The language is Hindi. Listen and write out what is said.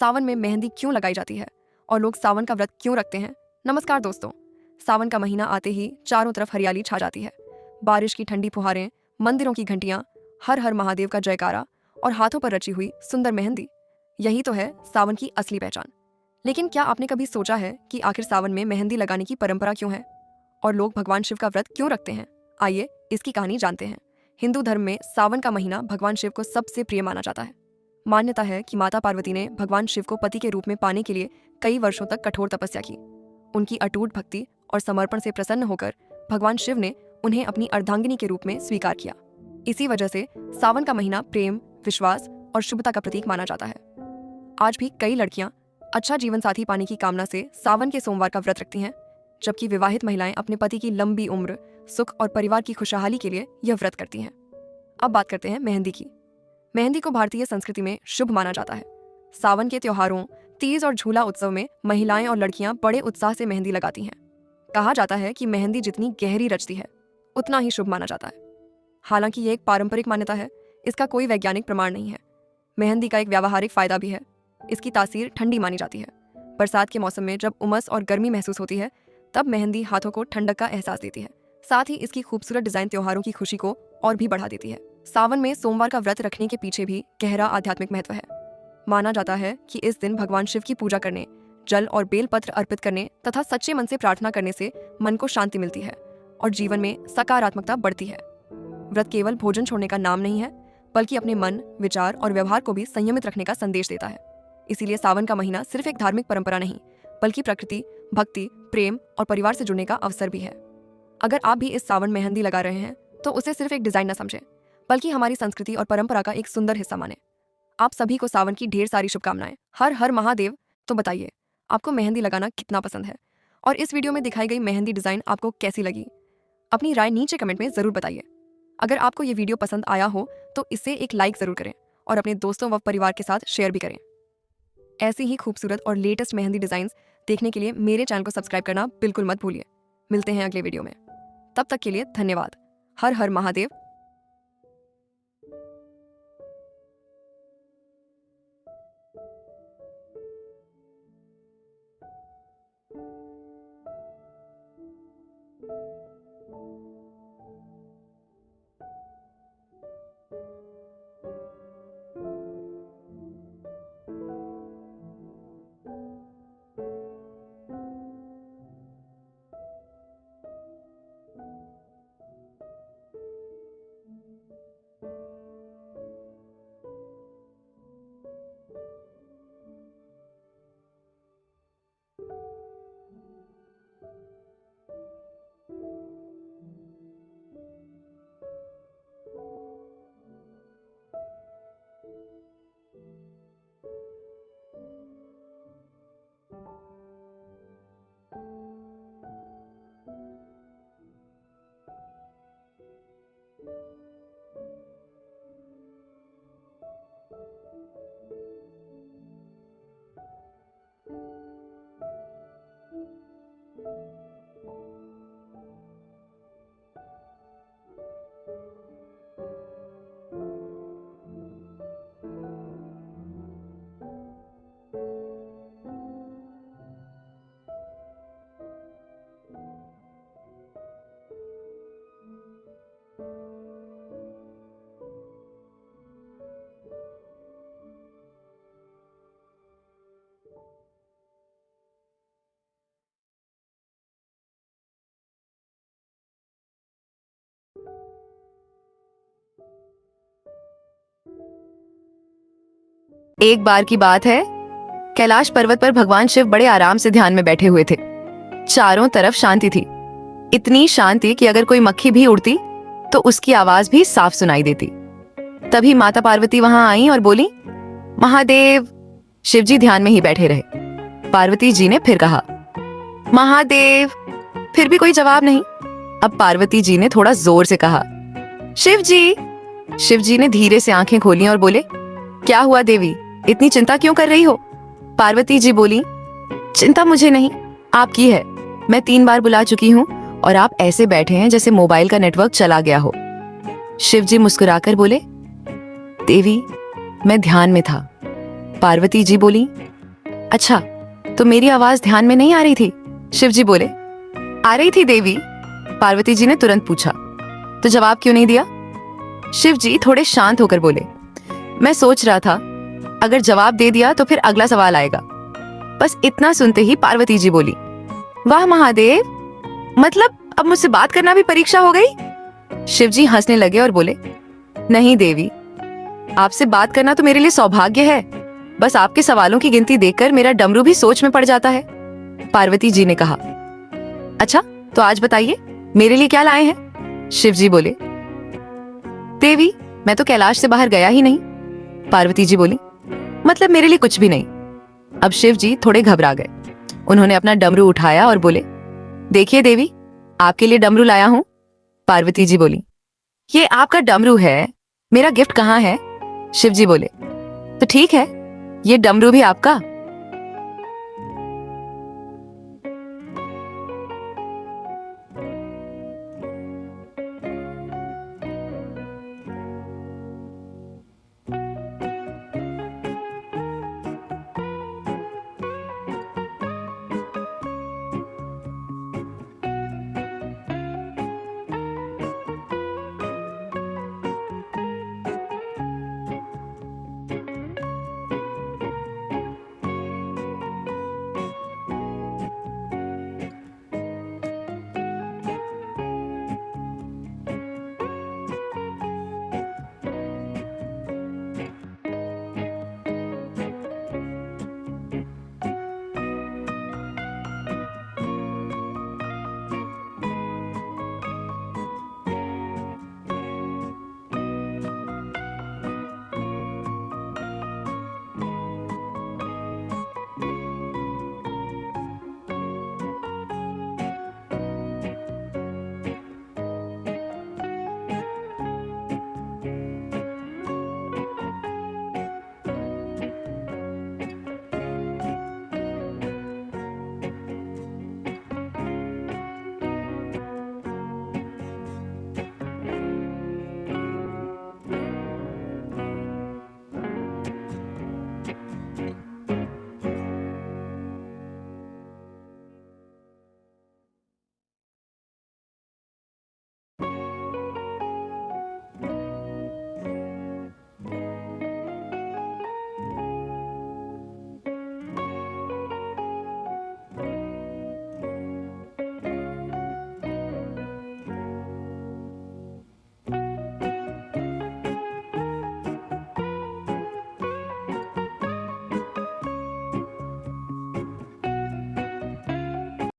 सावन में मेहंदी क्यों लगाई जाती है और लोग सावन का व्रत क्यों रखते हैं। नमस्कार दोस्तों, सावन का महीना आते ही चारों तरफ हरियाली छा जाती है। बारिश की ठंडी फुहारें, मंदिरों की घंटियां, हर हर महादेव का जयकारा और हाथों पर रची हुई सुंदर मेहंदी, यही तो है सावन की असली पहचान। लेकिन क्या आपने कभी सोचा है कि आखिर सावन में मेहंदी लगाने की परंपरा क्यों है और लोग भगवान शिव का व्रत क्यों रखते हैं? आइए इसकी कहानी जानते हैं। हिंदू धर्म में सावन का महीना भगवान शिव को सबसे प्रिय माना जाता है। मान्यता है कि माता पार्वती ने भगवान शिव को पति के रूप में पाने के लिए कई वर्षों तक कठोर तपस्या की। उनकी अटूट भक्ति और समर्पण से प्रसन्न होकर भगवान शिव ने उन्हें अपनी अर्धांगिनी के रूप में स्वीकार किया। इसी वजह से सावन का महीना प्रेम, विश्वास और शुभता का प्रतीक माना जाता है। आज भी कई लड़कियां अच्छा जीवन साथी पाने की कामना से सावन के सोमवार का व्रत रखती हैं, जबकि विवाहित महिलाएं अपने पति की लंबी उम्र, सुख और परिवार की खुशहाली के लिए यह व्रत करती हैं। अब बात करते हैं मेहंदी की। मेहंदी को भारतीय संस्कृति में शुभ माना जाता है। सावन के त्योहारों, तीज और झूला उत्सव में महिलाएं और लड़कियां बड़े उत्साह से मेहंदी लगाती हैं। कहा जाता है कि मेहंदी जितनी गहरी रचती है उतना ही शुभ माना जाता है। हालांकि ये एक पारंपरिक मान्यता है, इसका कोई वैज्ञानिक प्रमाण नहीं है। मेहंदी का एक व्यावहारिक फायदा भी है। इसकी तासीर ठंडी मानी जाती है। बरसात के मौसम में जब उमस और गर्मी महसूस होती है तब मेहंदी हाथों को ठंडक का एहसास देती है। साथ ही इसकी खूबसूरत डिजाइन त्योहारों की खुशी को और भी बढ़ा देती है। सावन में सोमवार का व्रत रखने के पीछे भी गहरा आध्यात्मिक महत्व है। माना जाता है कि इस दिन भगवान शिव की पूजा करने, जल और बेलपत्र अर्पित करने तथा सच्चे मन से प्रार्थना करने से मन को शांति मिलती है और जीवन में सकारात्मकता बढ़ती है। व्रत केवल भोजन छोड़ने का नाम नहीं है, बल्कि अपने मन, विचार और व्यवहार को भी संयमित रखने का संदेश देता है। इसीलिए सावन का महीना सिर्फ एक धार्मिक परंपरा नहीं, बल्कि प्रकृति, भक्ति, प्रेम और परिवार से जुड़ने का अवसर भी है। अगर आप भी इस सावन मेहंदी लगा रहे हैं तो उसे सिर्फ एक डिजाइन न समझें, बल्कि हमारी संस्कृति और परंपरा का एक सुंदर हिस्सा माने। आप सभी को सावन की ढेर सारी शुभकामनाएं। हर हर महादेव। तो बताइए, आपको मेहंदी लगाना कितना पसंद है और इस वीडियो में दिखाई गई मेहंदी डिजाइन आपको कैसी लगी? अपनी राय नीचे कमेंट में जरूर बताइए। अगर आपको ये वीडियो पसंद आया हो तो इसे एक लाइक जरूर करें और अपने दोस्तों व परिवार के साथ शेयर भी करें। ऐसी ही खूबसूरत और लेटेस्ट मेहंदी डिजाइन्स देखने के लिए मेरे चैनल को सब्सक्राइब करना बिल्कुल मत भूलिए। मिलते हैं अगले वीडियो में। तब तक के लिए धन्यवाद। हर हर महादेव। एक बार की बात है, कैलाश पर्वत पर भगवान शिव बड़े आराम से ध्यान में बैठे हुए थे। चारों तरफ शांति थी, इतनी शांति कि अगर कोई मक्खी भी उड़ती तो उसकी आवाज भी साफ सुनाई देती। तभी माता पार्वती वहां आई और बोली, महादेव। शिव जी ध्यान में ही बैठे रहे। पार्वती जी ने फिर कहा, महादेव। फिर भी कोई जवाब नहीं। अब पार्वती जी ने थोड़ा जोर से कहा, शिव जी। शिव जी ने धीरे से आंखें खोली और बोले, क्या हुआ देवी, इतनी चिंता क्यों कर रही हो? पार्वती जी बोली, चिंता मुझे नहीं, आपकी है। मैं 3 बार बुला चुकी हूँ और आप ऐसे बैठे हैं जैसे मोबाइल का नेटवर्क चला गया हो। शिव जी मुस्कुराकर बोले, देवी, मैं ध्यान में था, पार्वती जी बोली, अच्छा तो मेरी आवाज ध्यान में नहीं आ रही थी? शिव जी बोले, आ रही थी देवी। पार्वती जी ने तुरंत पूछा, तो जवाब क्यों नहीं दिया? शिव जी थोड़े शांत होकर बोले, मैं सोच रहा था अगर जवाब दे दिया तो फिर अगला सवाल आएगा। बस इतना सुनते ही पार्वती जी बोली, वाह महादेव, मतलब अब मुझसे बात करना भी परीक्षा हो गई? शिव जी हंसने लगे और बोले, नहीं देवी, आपसे बात करना तो मेरे लिए सौभाग्य है। बस आपके सवालों की गिनती देखकर मेरा डमरू भी सोच में पड़ जाता है। पार्वती जी ने कहा, अच्छा तो आज बताइए मेरे लिए क्या लाए हैं? शिव जी बोले, देवी मैं तो कैलाश से बाहर गया ही नहीं। पार्वती जी बोली, मतलब मेरे लिए कुछ भी नहीं। अब शिव जी थोड़े घबरा गए। उन्होंने अपना डमरू उठाया और बोले, देखिए देवी, आपके लिए डमरू लाया हूं। पार्वती जी बोली, ये आपका डमरू है, मेरा गिफ्ट कहाँ है? शिव जी बोले, तो ठीक है, ये डमरू भी आपका